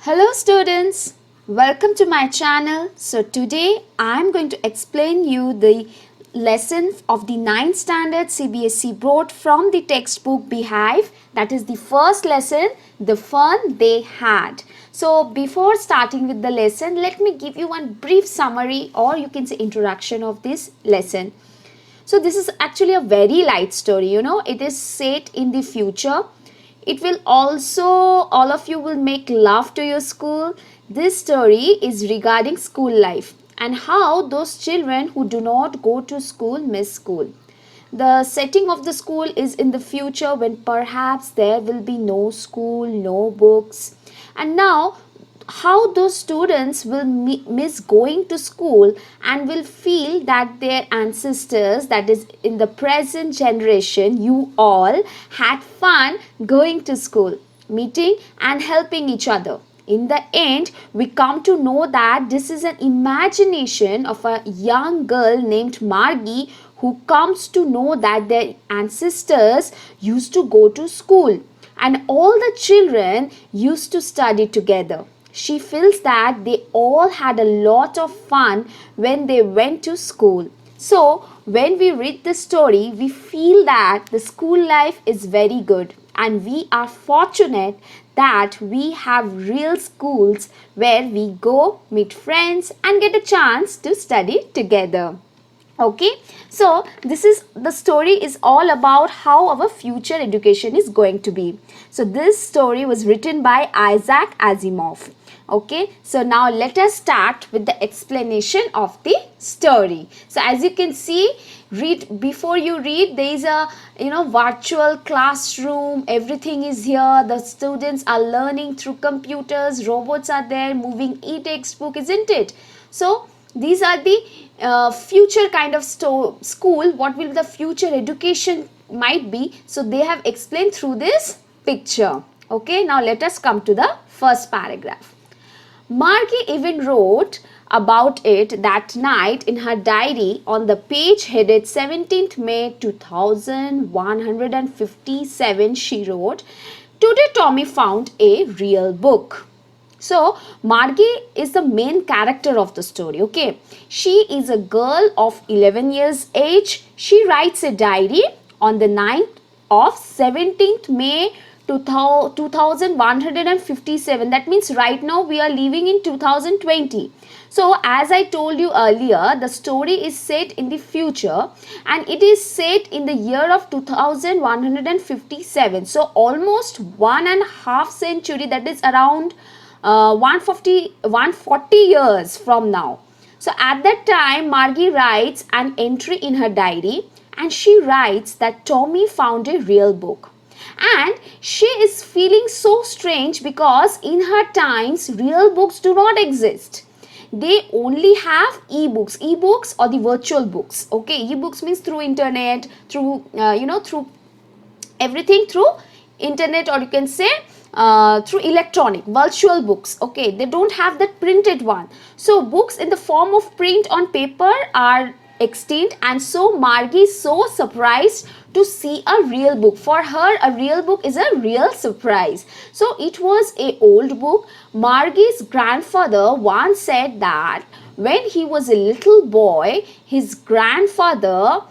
Hello students, welcome to my channel. So today I am going to explain you the lesson of the 9th standard CBSE board from the textbook Beehive. That is the first lesson, the fun they had. So before starting with the lesson, let me give you one brief summary or you can say introduction of this lesson. So this is actually a very light story, it is set in the future. It will also, all of you will make love to your school. This story is regarding school life and how those children who do not go to school miss school. The setting of the school is in the future when perhaps there will be no school, no books. And now how those students will miss going to school and will feel that their ancestors, that is in the present generation, you all had fun going to school, meeting and helping each other. In the end, we come to know that this is an imagination of a young girl named Margie who comes to know that their ancestors used to go to school and all the children used to study together. She feels that they all had a lot of fun when they went to school. So, when we read the story, we feel that the school life is very good and we are fortunate that we have real schools where we go, meet friends and get a chance to study together. Okay, so this is the story is all about how our future education is going to be. So this story was written by Isaac Asimov. Okay, so now let us start with the explanation of the story. So as you can see, before you read, there is a virtual classroom. Everything is here. The students are learning through computers. Robots are there, moving e-textbook, isn't it? So these are the future kind of school. What will the future education might be? So they have explained through this picture. Okay, now let us come to the first paragraph. Margie even wrote about it that night in her diary on the page headed 17th May 2157. She wrote, "Today Tommy found a real book." So Margie is the main character of the story. Okay, she is a girl of 11 years age. She writes a diary on the 9th of 17th May 2157. That means right now we are living in 2020. So as I told you earlier, the story is set in the future and it is set in the year of 2157. So almost 1.5 century, that is around 140 years from now. So at that time, Margie writes an entry in her diary and she writes that Tommy found a real book. And she is feeling so strange because in her times, real books do not exist. They only have e-books or the virtual books. Okay, e-books means through internet, through, through everything through internet, or you can say through electronic virtual books. Okay, they don't have that printed one. So books in the form of print on paper are extinct, and so Margie is so surprised to see a real book. For her, a real book is a real surprise. So it was a old book. Margie's grandfather once said that when he was a little boy, his grandfather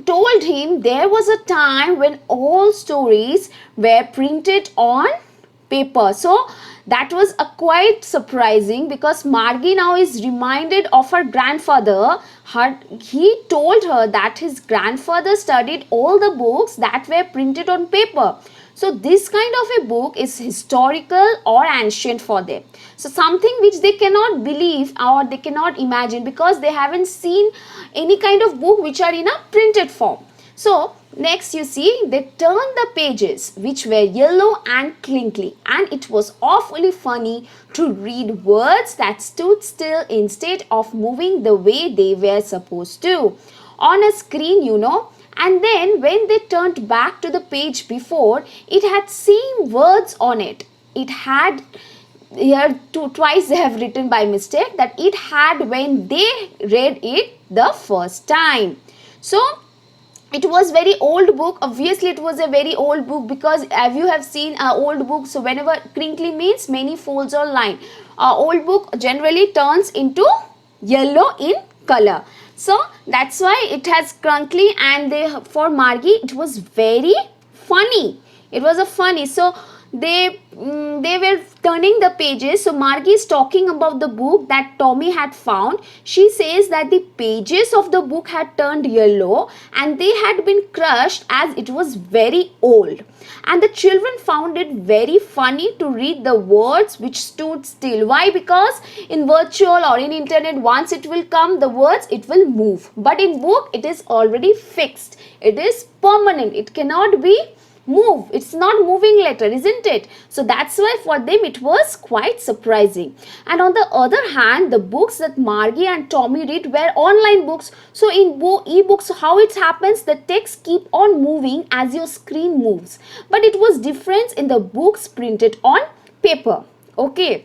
told him there was a time when all stories were printed on paper. So that was a quite surprising because Margie now is reminded of her grandfather. He told her that his grandfather studied all the books that were printed on paper. So this kind of a book is historical or ancient for them. So something which they cannot believe or they cannot imagine because they haven't seen any kind of book which are in a printed form. So next you see they turned the pages which were yellow and crinkly, and it was awfully funny to read words that stood still instead of moving the way they were supposed to on a screen, And then when they turned back to the page before, it had same words on it. It had here twice they have written by mistake that it had when they read it the first time. So it was very old book. Obviously it was a very old book, because if you have seen a old book, so whenever crinkly means many folds or line, old book generally turns into yellow in color. So that's why it has crinkly. And they, for Margie, it was very funny. It was a funny. So they were turning the pages. So Margie is talking about the book that Tommy had found. She says that the pages of the book had turned yellow and they had been crushed as it was very old. And the children found it very funny to read the words which stood still. Why? Because in virtual or in internet, once it will come, the words, it will move. But in book, it is already fixed. It is permanent. It cannot be move. It's not moving letter, isn't it? So that's why for them it was quite surprising. And on the other hand, the books that Margie and Tommy read were online books. So in e-books, how it happens, the text keep on moving as your screen moves. But it was different in the books printed on paper. Okay.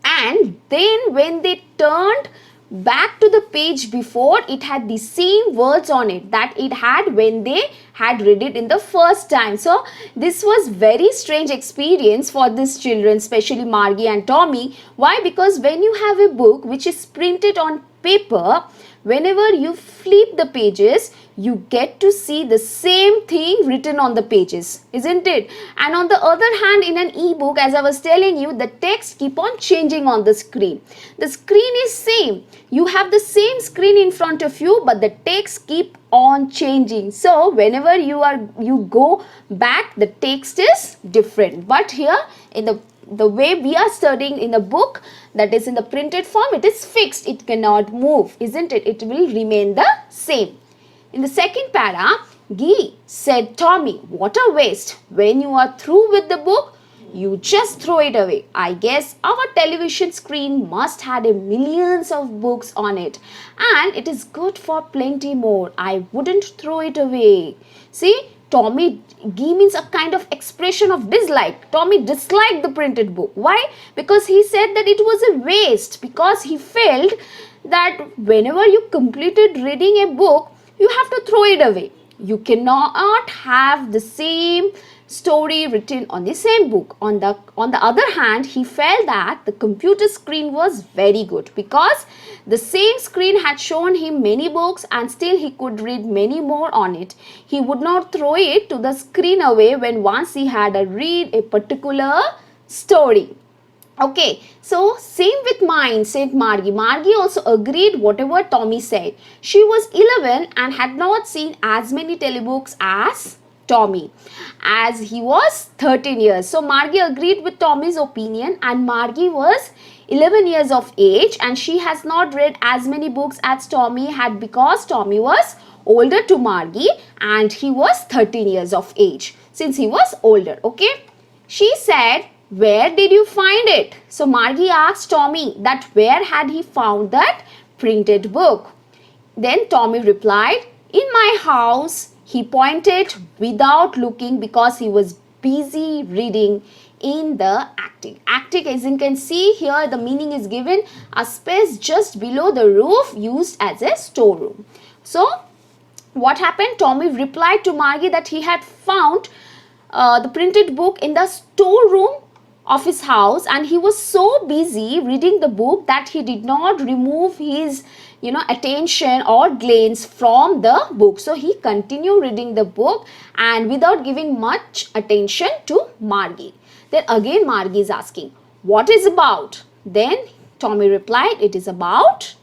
And then when they turned back to the page before, it had the same words on it that it had when they had read it in the first time. So this was very strange experience for these children, especially Margie and Tommy. Why? Because when you have a book which is printed on paper, whenever you flip the pages, you get to see the same thing written on the pages, isn't it? And on the other hand, in an e-book, as I was telling you, the text keep on changing on the screen. The screen is same. You have the same screen in front of you, but the text keep on changing. So whenever you go back, the text is different. But here in the way we are studying in the book, that is in the printed form, it is fixed. It cannot move, isn't it? It will remain the same. In the second para, Guy said, Tommy, what a waste. When you are through with the book, you just throw it away. I guess our television screen must have millions of books on it, and it is good for plenty more. I wouldn't throw it away. See, Tommy, Guy means a kind of expression of dislike. Tommy disliked the printed book. Why? Because he said that it was a waste, because he felt that whenever you completed reading a book, you have to throw it away. You cannot have the same story written on the same book. On the other hand, he felt that the computer screen was very good, because the same screen had shown him many books and still he could read many more on it. He would not throw it to the screen away when once he had read a particular story. Okay, so same with mine, said Margie. Margie also agreed whatever Tommy said. She was 11 and had not seen as many telebooks as Tommy, as he was 13 years. So Margie agreed with Tommy's opinion, and Margie was 11 years of age and she has not read as many books as Tommy had, because Tommy was older to Margie and he was 13 years of age since he was older. Okay, she said, where did you find it? So Margie asked Tommy that where had he found that printed book. Then Tommy replied, in my house. He pointed without looking because he was busy reading in the attic. Attic, as you can see here, the meaning is given a space just below the roof used as a storeroom. So what happened? Tommy replied to Margie that he had found the printed book in the storeroom of his house, and he was so busy reading the book that he did not remove his attention or glance from the book. So he continued reading the book and without giving much attention to Margie. Then again Margie is asking, what is about? Then Tommy replied, it is about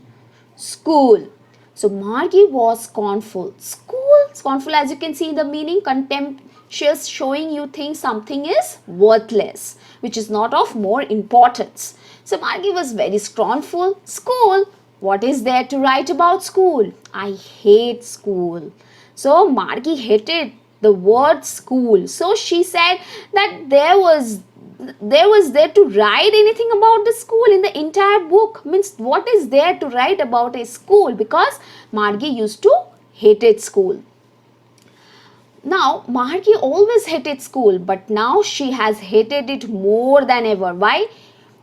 school. So Margie was scornful. School, scornful, as you can see the meaning, contemptuous, showing you think something is worthless, which is not of more importance. So Margie was very scornful. School, what is there to write about school? I hate school. So Margie hated the word school. So she said that there was there to write anything about the school in the entire book. Means what is there to write about a school? Because Margie used to hated school. Now Margie always hated school, but now she has hated it more than ever. Why?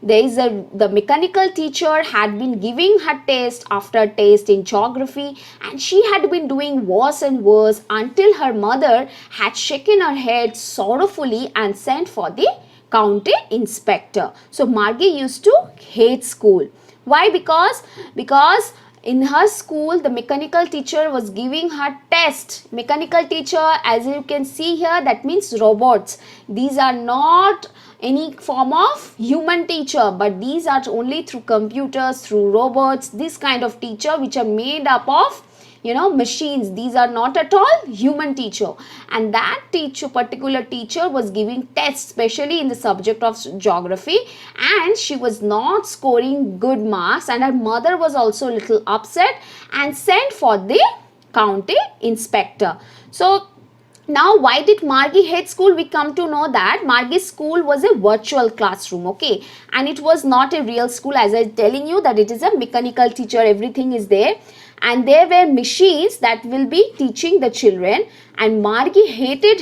The mechanical teacher had been giving her test after test in geography, and she had been doing worse and worse until her mother had shaken her head sorrowfully and sent for the county inspector. So Margie used to hate school. Why? Because in her school the mechanical teacher was giving her test. Mechanical teacher, as you can see here, that means robots. These are not any form of human teacher, but these are only through computers, through robots, this kind of teacher which are made up of machines. These are not at all human teacher. And that particular teacher was giving tests, especially in the subject of geography, and she was not scoring good marks, and her mother was also a little upset and sent for the county inspector. So now, why did Margie hate school? We come to know that Margie's school was a virtual classroom, okay, and it was not a real school. As I telling you that it is a mechanical teacher, everything is there, and there were machines that will be teaching the children, and Margie hated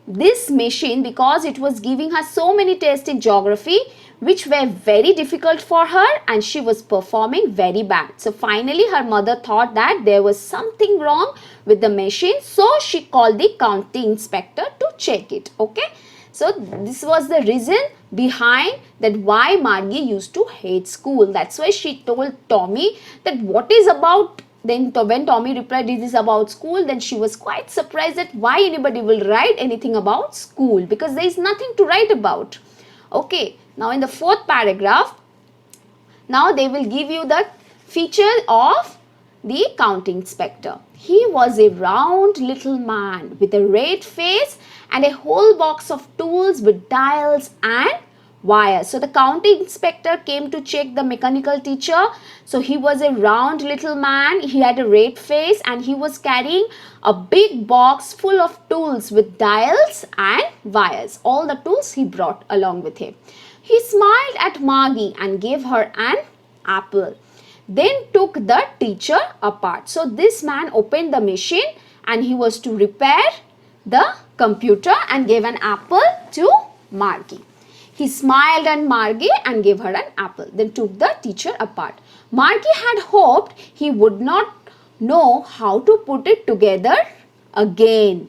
this machine because it was giving her so many tests in geography which were very difficult for her, and she was performing very bad. So finally her mother thought that there was something wrong with the machine, so she called the county inspector to check it. Okay, so this was the reason behind that why Margie used to hate school. That's why she told Tommy that what is about. Then when Tommy replied it is about school, then she was quite surprised that why anybody will write anything about school, because there is nothing to write about. Okay, now in the fourth paragraph, now they will give you the feature of the county inspector. He was a round little man with a red face and a whole box of tools with dials and wires. So the county inspector came to check the mechanical teacher. So he was a round little man, he had a red face, and he was carrying a big box full of tools with dials and wires. All the tools he brought along with him. He smiled at Margie and gave her an apple, then took the teacher apart. So this man opened the machine and he was to repair the computer and gave an apple to Margie. He smiled at Margie and gave her an apple, then took the teacher apart. Margie had hoped he would not know how to put it together again,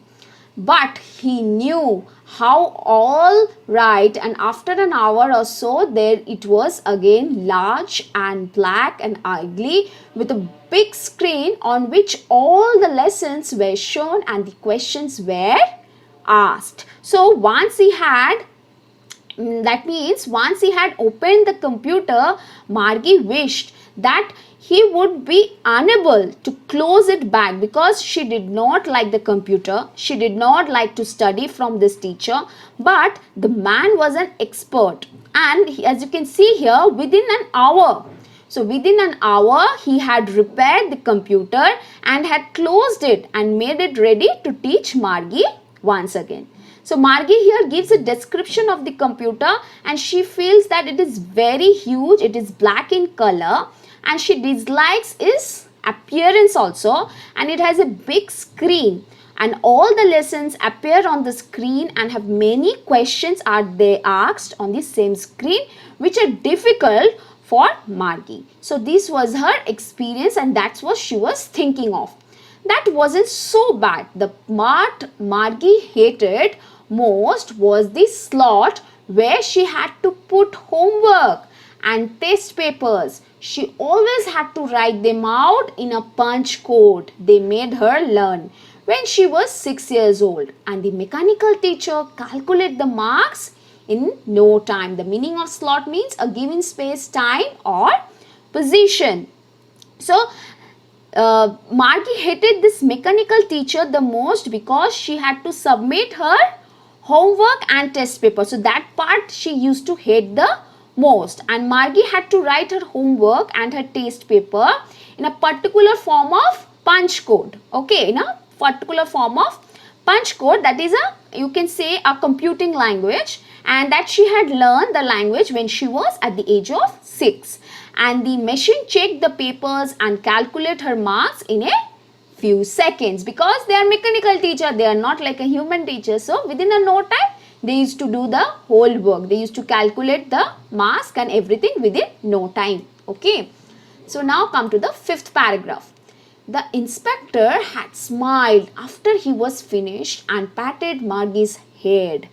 but he knew how all right, and after an hour or so there it was again, large and black and ugly, with a big screen on which all the lessons were shown and the questions were asked. So once he had opened the computer, Margie wished that he would be unable to close it back, because she did not like the computer, she did not like to study from this teacher, but the man was an expert, and as you can see here, within an hour he had repaired the computer and had closed it and made it ready to teach Margie once again. So Margie here gives a description of the computer, and she feels that it is very huge, it is black in color, and she dislikes its appearance also, and it has a big screen, and all the lessons appear on the screen and have many questions are they asked on the same screen which are difficult for Margie. So this was her experience, and that's what she was thinking of. That wasn't so bad. The part Margie hated most was the slot where she had to put homework and test papers. She always had to write them out in a punch code they made her learn when she was 6 years old, and the mechanical teacher calculated the marks in no time. The meaning of slot means a given space, time or position. So Margie hated this mechanical teacher the most because she had to submit her homework and test paper. So that part she used to hate the most, and Margie had to write her homework and her test paper in a particular form of punch code. Okay, in a particular form of punch code, that is you can say a computing language, and that she had learned the language when she was at the age of 6, and the machine checked the papers and calculate her marks in a few seconds, because they are mechanical teacher, they are not like a human teacher. So within a no time they used to do the whole work. They used to calculate the mask and everything within no time. Okay. So now come to the 5th paragraph. The inspector had smiled after he was finished and patted Margie's head.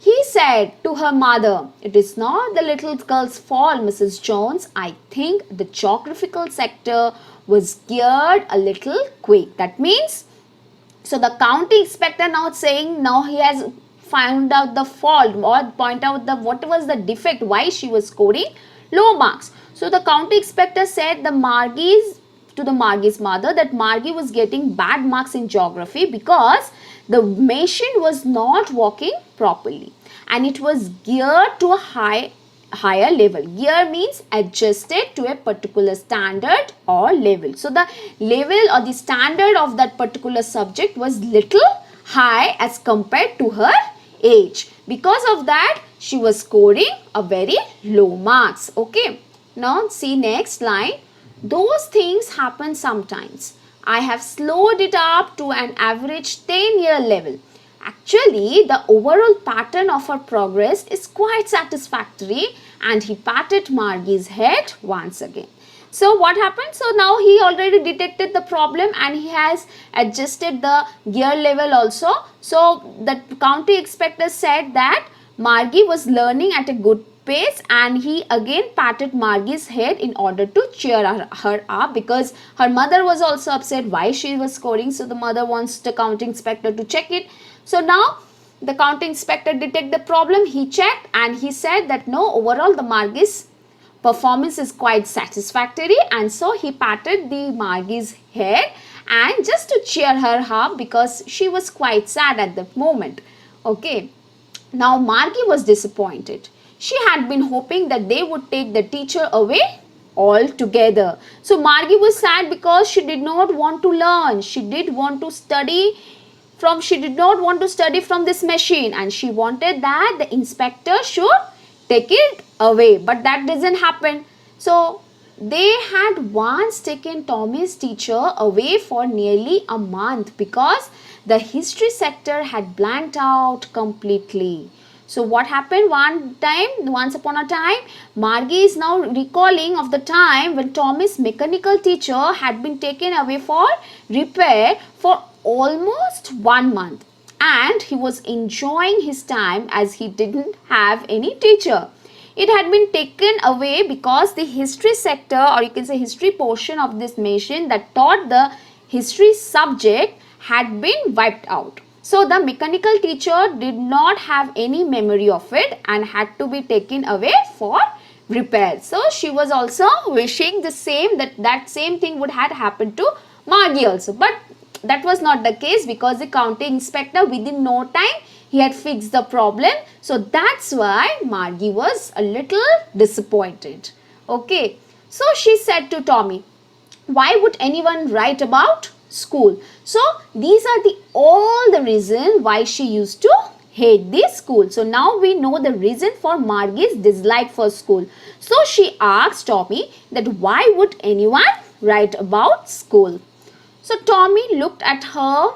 He said to her mother, "It is not the little girl's fault, Mrs. Jones. I think the geographical sector was geared a little quick." That means, so the county inspector now saying, now he has found out the fault or point out the what was the defect, why she was scoring low marks. So the county inspector said to the Margie's mother that Margie was getting bad marks in geography because the machine was not working properly and it was geared to a higher level. Gear means adjusted to a particular standard or level. So the level or the standard of that particular subject was little high as compared to her age. Because of that, she was scoring a very low marks. Okay. Now see next line. Those things happen sometimes. I have slowed it up to an average 10-year level. Actually, the overall pattern of her progress is quite satisfactory, and he patted Margie's head once again. So what happened? So now he already detected the problem and he has adjusted the gear level also. So the county inspector said that Margie was learning at a good pace, and he again patted Margie's head in order to cheer her up, because her mother was also upset why she was scoring. So the mother wants the county inspector to check it. So now the county inspector detected the problem. He checked and he said that no, overall the Margie's performance is quite satisfactory, and so he patted the Margie's head and just to cheer her up because she was quite sad at that moment. Okay. Now Margie was disappointed. She had been hoping that they would take the teacher away altogether. So Margie was sad because she did not want to learn. She did not want to study from this machine, and she wanted that the inspector should take it away, but that doesn't happen. So they had once taken Tommy's teacher away for nearly a month because the history sector had blanked out completely. So what happened once upon a time, Margie is now recalling of the time when Tommy's mechanical teacher had been taken away for repair for almost 1 month, and he was enjoying his time as he didn't have any teacher. It had been taken away because the history sector, or you can say history portion of this machine that taught the history subject, had been wiped out. So the mechanical teacher did not have any memory of it and had to be taken away for repair. So she was also wishing the same, that same thing would have happened to Margie also. But that was not the case because the county inspector within no time he had fixed the problem. So that's why Margie was a little disappointed. Okay. So she said to Tommy, "Why would anyone write about school?" So these are all the reasons why she used to hate the school. So now we know the reason for Margie's dislike for school. So she asked Tommy that why would anyone write about school? So Tommy looked at her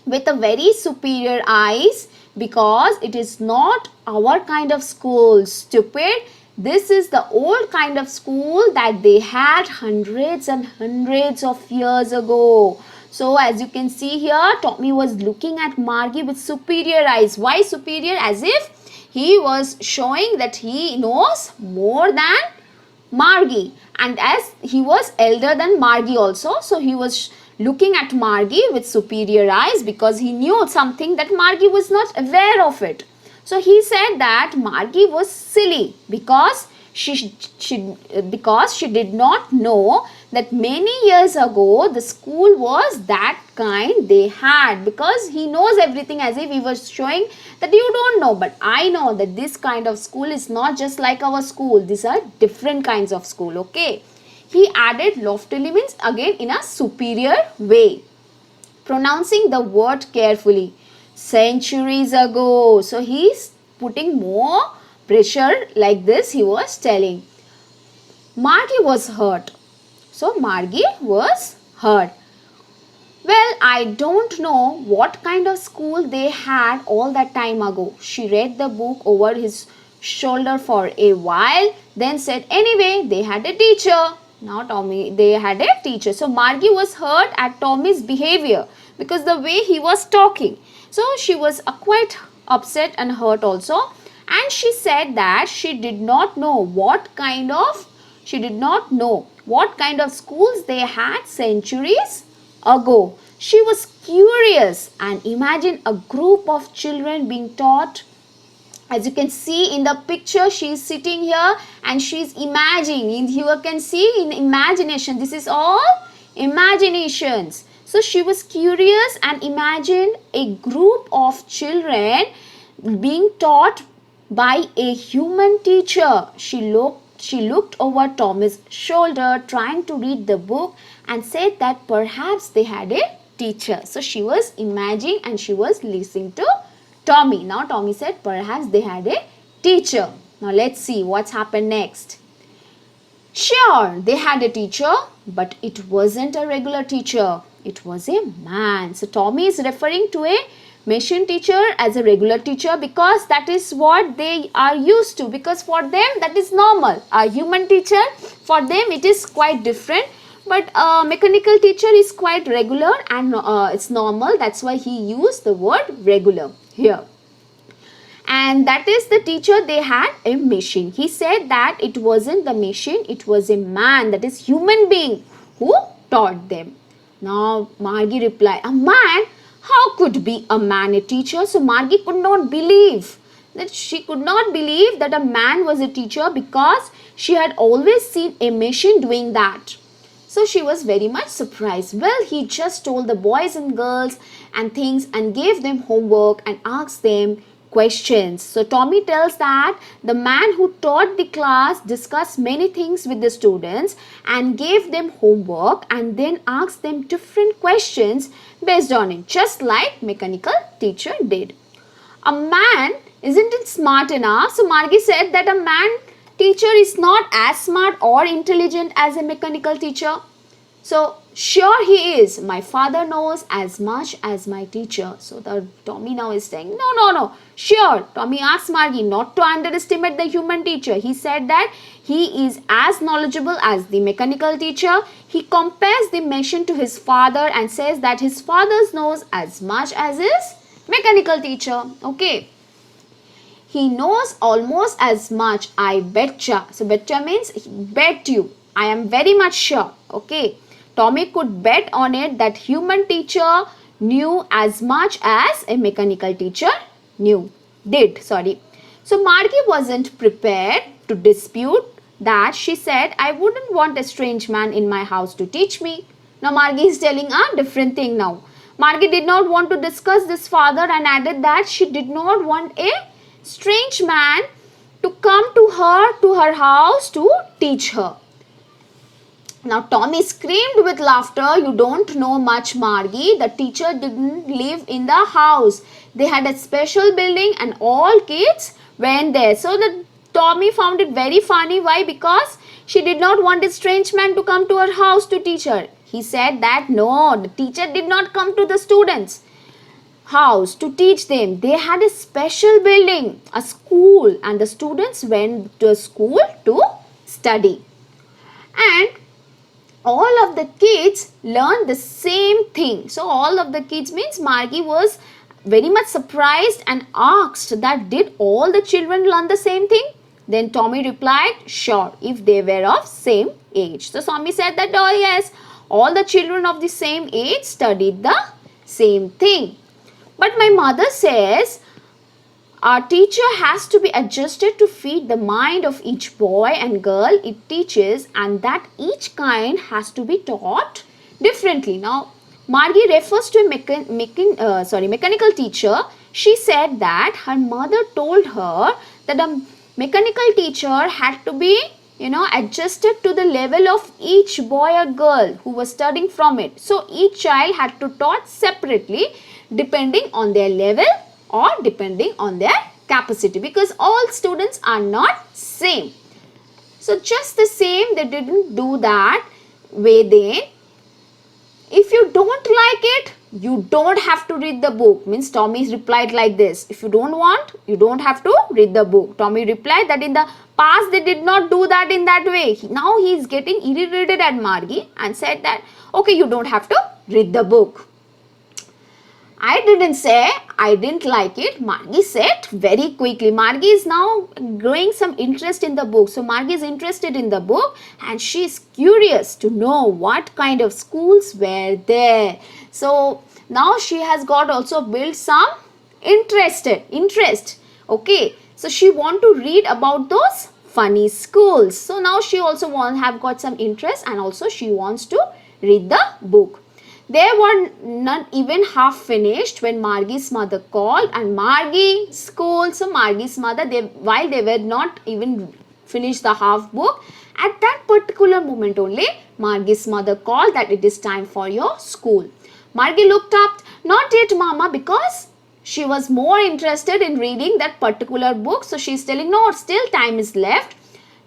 with a very superior eyes, because it is not our kind of school, stupid. This is the old kind of school that they had hundreds and hundreds of years ago. So as you can see here, Tommy was looking at Margie with superior eyes. Why superior? As if he was showing that he knows more than Margie, and as he was elder than Margie also, so he was looking at Margie with superior eyes because he knew something that Margie was not aware of it. So he said that Margie was silly because she did not know that many years ago the school was that kind they had, because he knows everything as if he was showing that you don't know, but I know that this kind of school is not just like our school. These are different kinds of school. Okay. He added loftily, means again in a superior way, pronouncing the word carefully. Centuries ago. So he's putting more pressure like this. He was telling. Margie was hurt. So Margie was hurt. Well, I don't know what kind of school they had all that time ago. She read the book over his shoulder for a while, then said, anyway, they had a teacher. Now Tommy, they had a teacher. So Margie was hurt at Tommy's behavior because the way he was talking. So she was quite upset and hurt also. And she said that she did not know what kind of schools they had centuries ago. She was curious and imagine a group of children being taught. As you can see in the picture, she is sitting here and she is imagining. You can see in imagination. This is all imaginations. So she was curious and imagined a group of children being taught by a human teacher. She looked over Tommy's shoulder trying to read the book and said that perhaps they had a teacher. So she was imagining and she was listening to Tommy. Now Tommy said perhaps they had a teacher. Now let's see what's happened next. Sure, they had a teacher, but it wasn't a regular teacher. It was a man. So Tommy is referring to a machine teacher as a regular teacher because that is what they are used to, because for them that is normal. A human teacher, for them it is quite different, but a mechanical teacher is quite regular and it's normal. That's why he used the word regular here. And that is the teacher, they had a machine. He said that it wasn't the machine, it was a man, that is human being, who taught them. Now Margie replied, a man? How could be a man a teacher? So Margie could not believe that a man was a teacher because she had always seen a machine doing that. So she was very much surprised. Well, he just told the boys and girls and things and gave them homework and asked them questions. So Tommy tells that the man who taught the class discussed many things with the students and gave them homework and then asked them different questions based on it, just like mechanical teacher did. A man isn't smart enough. So Margie said that a man teacher is not as smart or intelligent as a mechanical teacher. So sure he is. My father knows as much as my teacher. So the Tommy now is saying, no. Sure, Tommy asked Margie not to underestimate the human teacher. He said that he is as knowledgeable as the mechanical teacher. He compares the machine to his father and says that his father knows as much as his mechanical teacher. Okay. He knows almost as much. I betcha. So betcha means bet you. I am very much sure. Okay. Tommy could bet on it that human teacher knew as much as a mechanical teacher did. So Margie wasn't prepared to dispute that. She said, I wouldn't want a strange man in my house to teach me. Now Margie is telling a different thing now. Margie did not want to discuss this further and added that she did not want a strange man to come to her house to teach her. Now Tommy screamed with laughter. You don't know much, Margie. The teacher didn't live in the house. They had a special building and all kids went there. So the Tommy found it very funny. Why? Because she did not want a strange man to come to her house to teach her. He said that no, the teacher did not come to the students' house to teach them. They had a special building, a school, and the students went to a school to study. And all of the kids learned the same thing. So all of the kids means Margie was very much surprised and asked that did all the children learn the same thing? Then Tommy replied, sure, if they were of same age. So Tommy said that, oh yes, all the children of the same age studied the same thing. But my mother says our teacher has to be adjusted to fit the mind of each boy and girl it teaches, and that each kind has to be taught differently. Now, Margie refers to a mechanical teacher. She said that her mother told her that a mechanical teacher had to be adjusted to the level of each boy or girl who was studying from it. So each child had to taught separately depending on their level or depending on their capacity, because all students are not same. So just the same, they didn't do that way then. If you don't like it, you don't have to read the book. Means Tommy replied like this. If you don't want, you don't have to read the book. Tommy replied that in the past they did not do that in that way. Now he is getting irritated at Margie and said that, okay, you don't have to read the book. I didn't say I didn't like it. Margie said very quickly. Margie is now growing some interest in the book. So Margie is interested in the book and she is curious to know what kind of schools were there. So now she has got also built some interest. Okay. So she want to read about those funny schools. So now she also have got some interest and also she wants to read the book. They were not even half finished when Margie's mother called, and Margie scolded. So Margie's mother, while they were not even finished the half book, at that particular moment only, Margie's mother called that it is time for your school. Margie looked up, not yet mama, because she was more interested in reading that particular book. So she is telling, no, still time is left.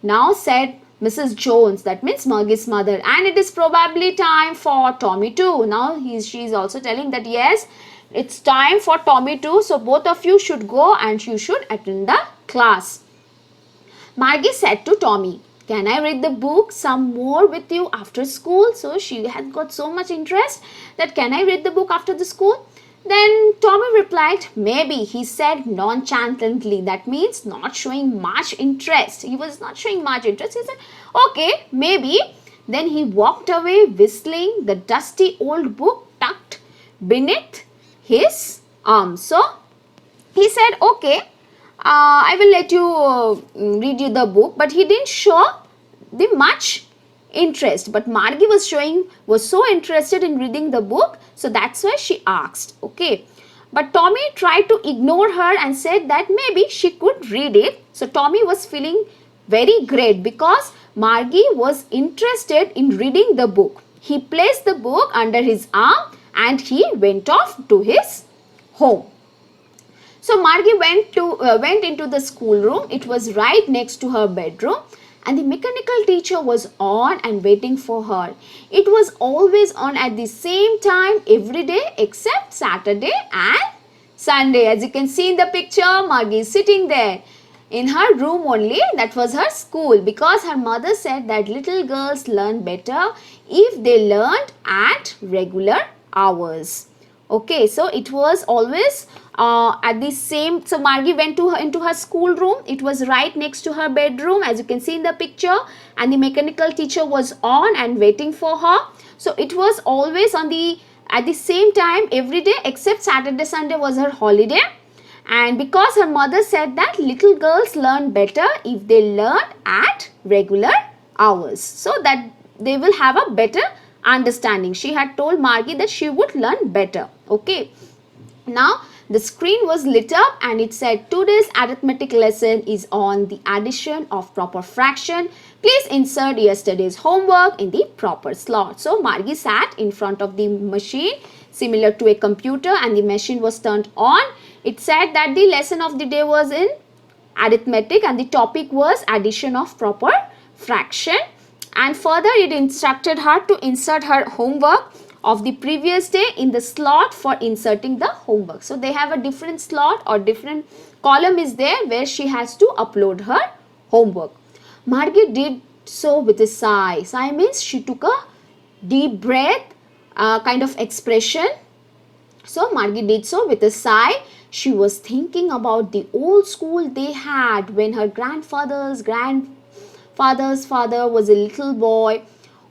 Now said Mrs. Jones, that means Margie's mother, and it is probably time for Tommy too. Now she is also telling that yes, it's time for Tommy too. So both of you should go and you should attend the class. Margie said to Tommy, can I read the book some more with you after school? So she had got so much interest that can I read the book after the school? Then Tommy replied, maybe, he said nonchalantly. That means not showing much interest. He was not showing much interest. He said, okay, maybe. Then he walked away whistling, the dusty old book tucked beneath his arm. So he said, okay, I will let you read you the book. But he didn't show the much interest, but Margie was so interested in reading the book, so that's why she asked. Okay, but Tommy tried to ignore her and said that maybe she could read it. So Tommy was feeling very great because Margie was interested in reading the book. He placed the book under his arm and he went off to his home. So Margie went into the schoolroom. It was right next to her bedroom. And the mechanical teacher was on and waiting for her. It was always on at the same time every day except Saturday and Sunday. As you can see in the picture, Margie is sitting there in her room only. That was her school, because her mother said that little girls learn better if they learned at regular hours. Okay, so it was always at the same. So Margie went into her school room. It was right next to her bedroom, as you can see in the picture, and the mechanical teacher was on and waiting for her. So it was always at the same time every day except Saturday, Sunday was her holiday. And because her mother said that little girls learn better if they learn at regular hours, so that they will have a better understanding. She had told Margie that she would learn better. Okay, now the screen was lit up and it said today's arithmetic lesson is on the addition of proper fraction. Please insert yesterday's homework in the proper slot. So Margie sat in front of the machine similar to a computer and the machine was turned on. It said that the lesson of the day was in arithmetic and the topic was addition of proper fraction. And further it instructed her to insert her homework of the previous day in the slot for inserting the homework. So they have a different slot or different column is there where she has to upload her homework. Margie did so with a sigh. Sigh means she took a deep breath kind of expression. So Margie did so with a sigh. She was thinking about the old school they had when her grandfather's father was a little boy.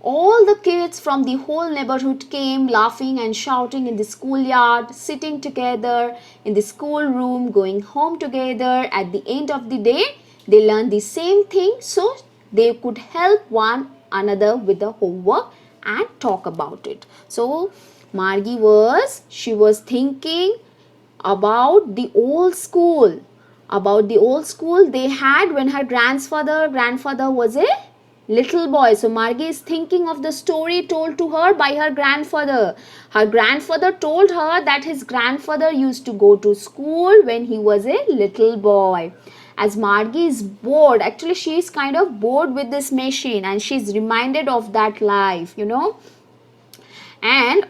All the kids from the whole neighborhood came laughing and shouting in the schoolyard, sitting together in the schoolroom, going home together. At the end of the day, they learned the same thing so they could help one another with the homework and talk about it. So Margie was thinking about the old school they had when her grandfather was a little boy. So Margie is thinking of the story told to her by her grandfather. Her grandfather told her that his grandfather used to go to school when he was a little boy. As Margie is bored, actually she is kind of bored with this machine and she is reminded of that life, and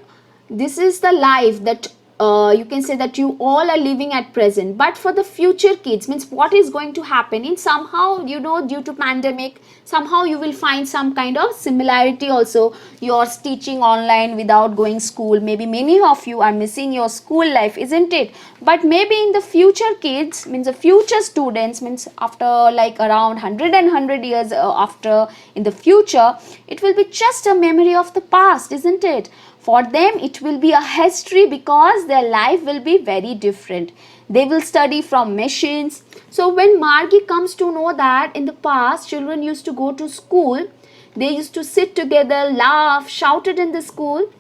this is the life that you can say that you all are living at present. But for the future kids, means what is going to happen in somehow, you know, due to pandemic, somehow you will find some kind of similarity also. You're teaching online without going school, maybe many of you are missing your school life, isn't it? But maybe in the future kids, means the future students, means after like around 100 years after, in the future, it will be just a memory of the past, isn't it? For them it will be a history, because their life will be very different. They will study from machines. So when Margie comes to know that in the past children used to go to school, they used to sit together, laugh, shouted in the school,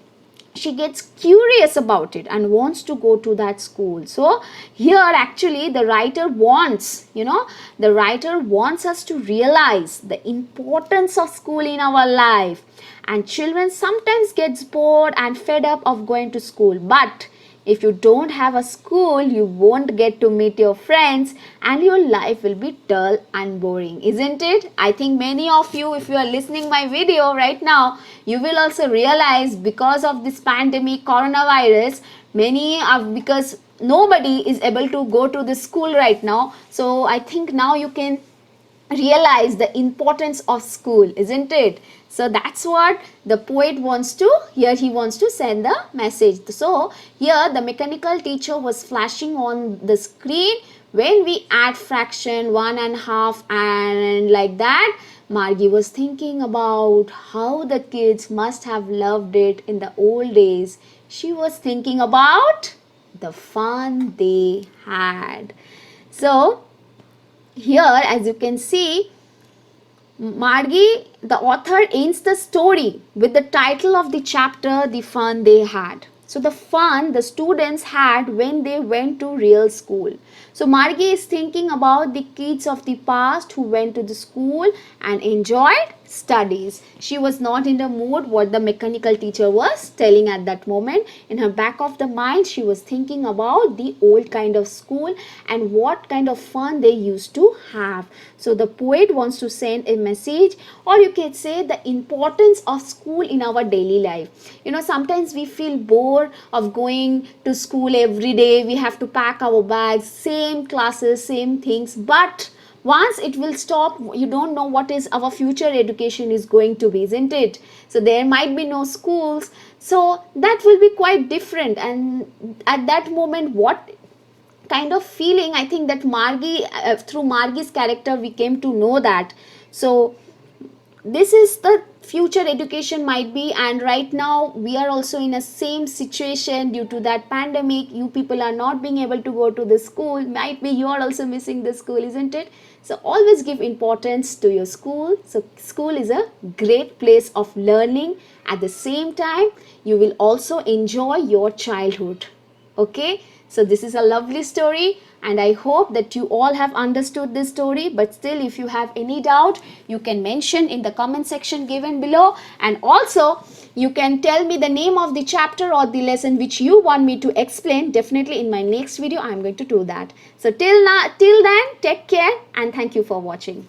she gets curious about it and wants to go to that school. So here actually the writer wants, you know, the writer wants us to realize the importance of school in our life. And children sometimes gets bored and fed up of going to school, but if you don't have a school, you won't get to meet your friends and your life will be dull and boring, isn't it? I think many of you, if you are listening my video right now, you will also realize because of this pandemic, coronavirus, many are, because nobody is able to go to the school right now. So I think now you can realize the importance of school, isn't it? So that's what the poet wants to, here he wants to send the message. So here the mechanical teacher was flashing on the screen when we add fraction 1.5 and like that. Margie was thinking about how the kids must have loved it in the old days. She was thinking about the fun they had. So here, as you can see, Margie, the author, ends the story with the title of the chapter, The Fun They Had. So the fun the students had when they went to real school. So Margie is thinking about the kids of the past who went to the school and enjoyed studies. She was not in the mood what the mechanical teacher was telling at that moment. In her back of the mind, she was thinking about the old kind of school and what kind of fun they used to have. So the poet wants to send a message, or you can say the importance of school in our daily life. You know, sometimes we feel bored of going to school every day. We have to pack our bags, same classes, same things, but once it will stop, you don't know what is our future education is going to be, isn't it? So there might be no schools, so that will be quite different. And at that moment, what kind of feeling, I think that Margie, through Margie's character we came to know that. So this is the future education might be, and right now we are also in a same situation due to that pandemic. You people are not being able to go to the school, might be you are also missing the school, isn't it? So always give importance to your school. So school is a great place of learning. At the same time, you will also enjoy your childhood. Okay, so this is a lovely story and I hope that you all have understood this story. But still, if you have any doubt, you can mention in the comment section given below, and also you can tell me the name of the chapter or the lesson which you want me to explain. Definitely in my next video I am going to do that. So till then, take care and thank you for watching.